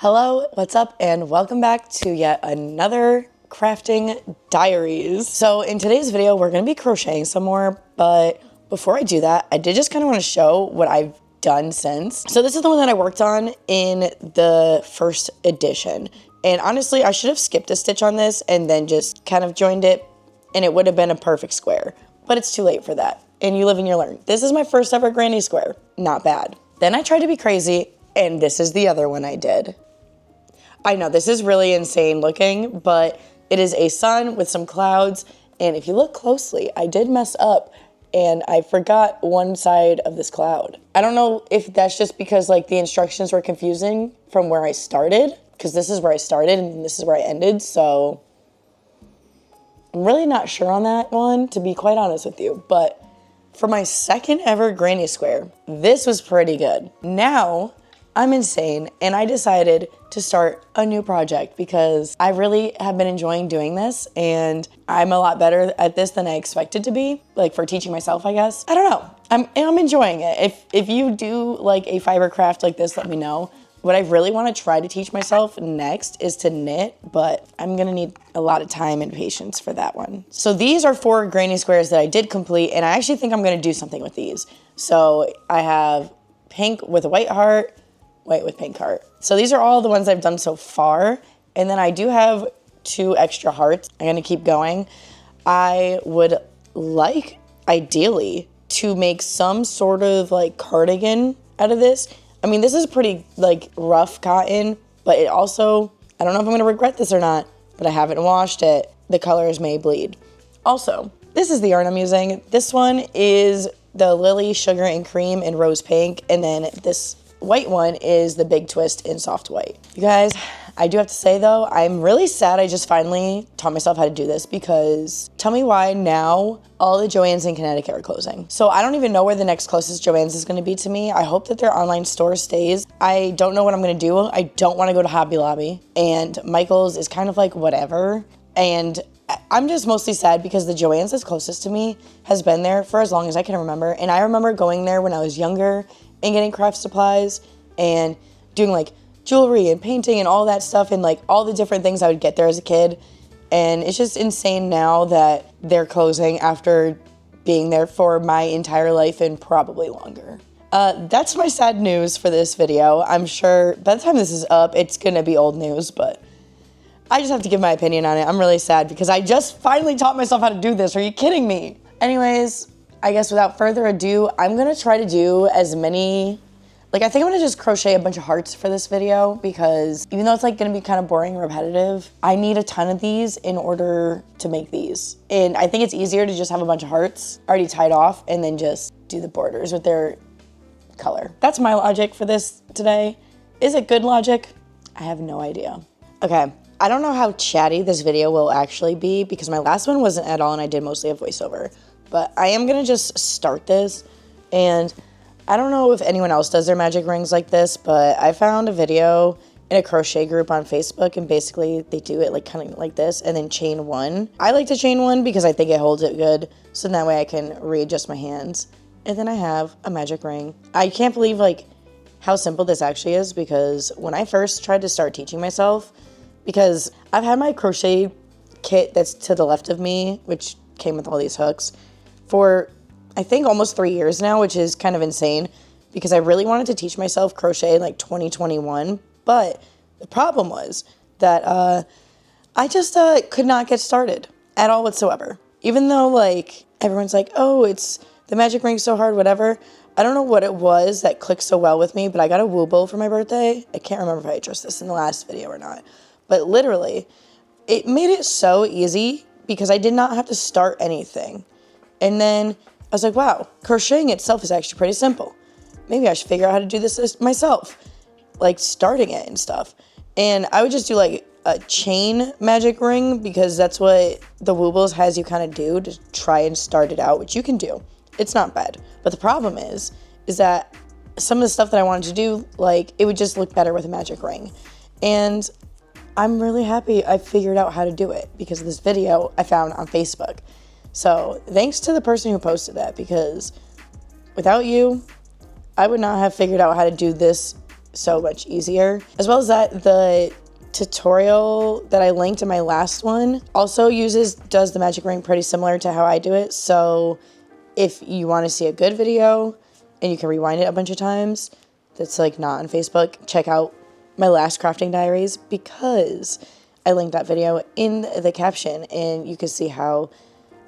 Hello, what's up, and welcome back to yet another crafting diaries. So in today's video, we're gonna be crocheting some more, but before I do that, I did just kind of want to show what I've done since. So this is the one that I worked on in the first edition. And honestly, I should have skipped a stitch on this and then just kind of joined it, and it would have been a perfect square. But it's too late for that. And you live and you learn. This is my first ever granny square. Not bad. Then I tried to be crazy, and this is the other one I did. I know this is really insane looking, but it is a sun with some clouds. And if you look closely, I did mess up and I forgot one side of this cloud. I don't know if that's just because like the instructions were confusing from where I started, because this is where I started and this is where I ended. So I'm really not sure on that one, to be quite honest with you. But for my second ever granny square, this was pretty good. Now I'm insane, and I decided to start a new project because I really have been enjoying doing this, and I'm a lot better at this than I expected to be, like for teaching myself, I guess. I don't know. I'm enjoying it. If you do like a fiber craft like this, let me know. What I really want to try to teach myself next is to knit, but I'm gonna need a lot of time and patience for that one. So these are 4 granny squares that I did complete, and I actually think I'm gonna do something with these. So I have pink with a white heart, white with pink heart. So these are all the ones I've done so far. And then I do have 2 extra hearts. I'm gonna keep going. I would like, ideally, to make some sort of like cardigan out of this. I mean, this is pretty like rough cotton, but it also, I don't know if I'm gonna regret this or not, but I haven't washed it. The colors may bleed. Also, this is the yarn I'm using. This one is the Lily Sugar and Cream in Rose Pink. And then this white one is the Big Twist in Soft White. You guys, I do have to say though, I'm really sad I just finally taught myself how to do this, because tell me why now all the Joann's in Connecticut are closing. So I don't even know where the next closest Joann's is gonna be to me. I hope that their online store stays. I don't know what I'm gonna do. I don't wanna go to Hobby Lobby, and Michael's is kind of like whatever. And I'm just mostly sad because the Joann's that's closest to me has been there for as long as I can remember. And I remember going there when I was younger and getting craft supplies and doing like jewelry and painting and all that stuff, and like all the different things I would get there as a kid. And it's just insane now that they're closing after being there for my entire life and probably longer. That's my sad news for this video. I'm sure by the time this is up, it's gonna be old news, but I just have to give my opinion on it. I'm really sad because I just finally taught myself how to do this. Are you kidding me? Anyways, I guess without further ado, I'm gonna try to do as many, like I think I'm gonna just crochet a bunch of hearts for this video, because even though it's like gonna be kind of boring and repetitive, I need a ton of these in order to make these. And I think it's easier to just have a bunch of hearts already tied off and then just do the borders with their color. That's my logic for this today. Is it good logic? I have no idea. Okay, I don't know how chatty this video will actually be because my last one wasn't at all and I did mostly a voiceover. But I am gonna just start this, and I don't know if anyone else does their magic rings like this, but I found a video in a crochet group on Facebook, and basically they do it like kind of like this and then chain 1. I like to chain 1 because I think it holds it good, so that way I can readjust my hands. And then I have a magic ring. I can't believe like how simple this actually is, because when I first tried to start teaching myself, because I've had my crochet kit that's to the left of me, which came with all these hooks, for I think almost 3 years now, which is kind of insane because I really wanted to teach myself crochet in like 2021. But the problem was that I just could not get started at all whatsoever. Even though like everyone's like, oh, it's the magic ring's so hard, whatever. I don't know what it was that clicked so well with me, but I got a wooble for my birthday. I can't remember if I addressed this in the last video or not. But literally, it made it so easy because I did not have to start anything. And then I was like, wow, crocheting itself is actually pretty simple. Maybe I should figure out how to do this myself, like starting it and stuff. And I would just do like a chain magic ring because that's what the Woobles has you kind of do to try and start it out, which you can do. It's not bad. But the problem is that some of the stuff that I wanted to do, like it would just look better with a magic ring. And I'm really happy I figured out how to do it because of this video I found on Facebook. So thanks to the person who posted that, because without you, I would not have figured out how to do this so much easier. As well as that, the tutorial that I linked in my last one also does the magic ring pretty similar to how I do it. So if you want to see a good video and you can rewind it a bunch of times, that's like not on Facebook, check out my last crafting diaries, because I linked that video in the caption, and you can see how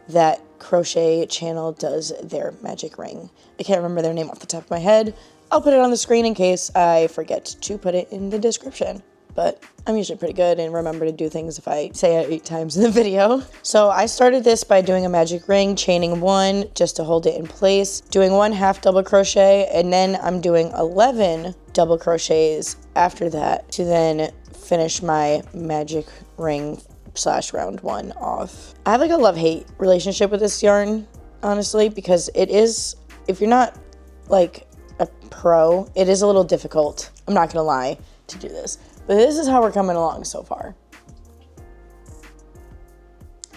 that crochet channel does their magic ring. I can't remember their name off the top of my head. I'll put it on the screen in case I forget to put it in the description. But I'm usually pretty good and remember to do things if I say it 8 times in the video. So I started this by doing a magic ring, chaining 1 just to hold it in place, doing 1 half double crochet, and then I'm doing 11 double crochets after that to then finish my magic ring / round 1 off. I have like a love-hate relationship with this yarn, honestly, because it is, if you're not like a pro, it is a little difficult, I'm not gonna lie, to do this. But this is how we're coming along so far.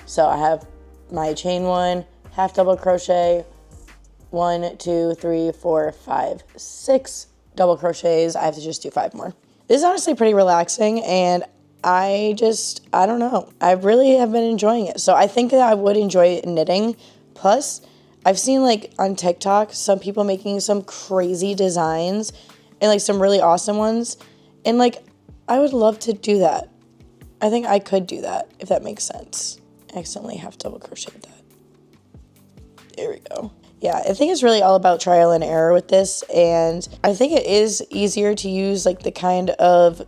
So I have my chain 1, half double crochet, 1, 2, 3, 4, 5, 6 double crochets. I have to just do 5 more. This is honestly pretty relaxing, and I don't know. I really have been enjoying it. So I think that I would enjoy knitting. Plus, I've seen like on TikTok, some people making some crazy designs and like some really awesome ones. And like, I would love to do that. I think I could do that, if that makes sense. I accidentally half double crocheted that. There we go. Yeah, I think it's really all about trial and error with this, and I think it is easier to use like the kind of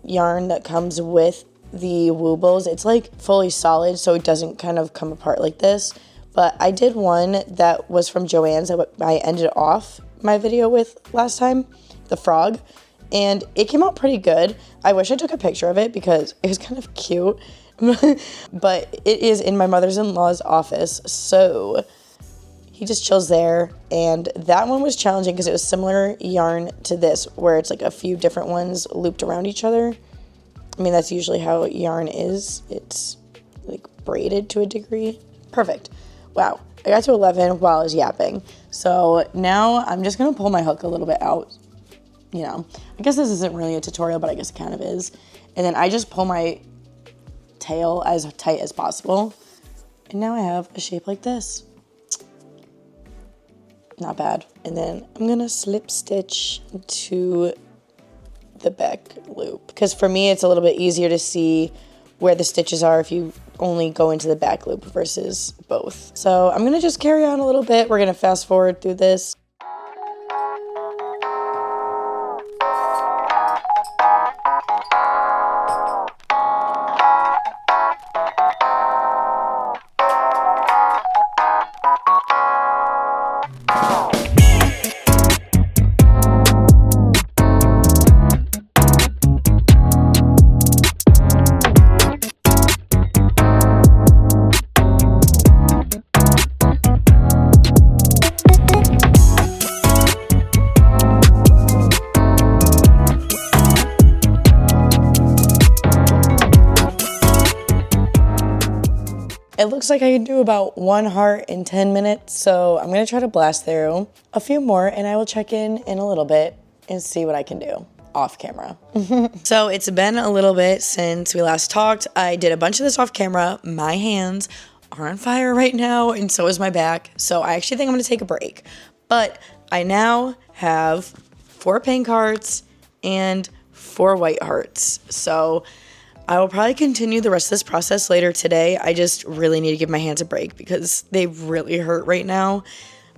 yarn that comes with the woobles. It's like fully solid, so it doesn't kind of come apart like this. But I did one that was from Joann's that I ended off my video with last time, the frog, and it came out pretty good. I wish I took a picture of it because it was kind of cute, but it is in my mother-in-law's office, so he just chills there. And that one was challenging because it was similar yarn to this, where it's like a few different ones looped around each other. I mean, that's usually how yarn is. It's like braided to a degree. Perfect. Wow. I got to 11 while I was yapping. So now I'm just going to pull my hook a little bit out. You know, I guess this isn't really a tutorial, but I guess it kind of is. And then I just pull my tail as tight as possible. And now I have a shape like this. Not bad. And then I'm gonna slip stitch to the back loop, because for me it's a little bit easier to see where the stitches are if you only go into the back loop versus both. So I'm gonna just carry on a little bit. We're gonna fast forward through this. It looks like I can do about 1 heart in 10 minutes, so I'm gonna try to blast through a few more, and I will check in a little bit and see what I can do off camera. So it's been a little bit since we last talked. I did a bunch of this off camera. My hands are on fire right now, and so is my back. So I actually think I'm gonna take a break. But I now have 4 pink hearts and 4 white hearts. So I will probably continue the rest of this process later today. I just really need to give my hands a break because they really hurt right now,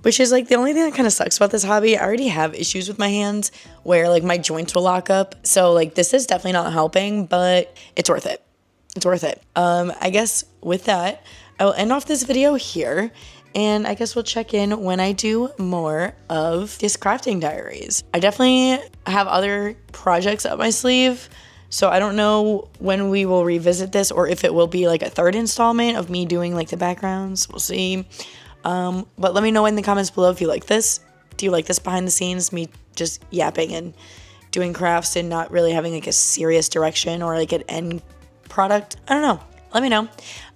which is like the only thing that kind of sucks about this hobby. I already have issues with my hands where like my joints will lock up. So like this is definitely not helping, but it's worth it. It's worth it. I guess with that, I will end off this video here, and I guess we'll check in when I do more of this crafting diaries. I definitely have other projects up my sleeve. So I don't know when we will revisit this, or if it will be like a 3rd installment of me doing like the backgrounds. We'll see. But let me know in the comments below if you like this. Do you like this behind the scenes, me just yapping and doing crafts and not really having like a serious direction or like an end product? I don't know. Let me know.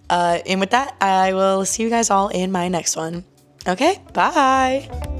And with that, I will see you guys all in my next one. Okay, bye.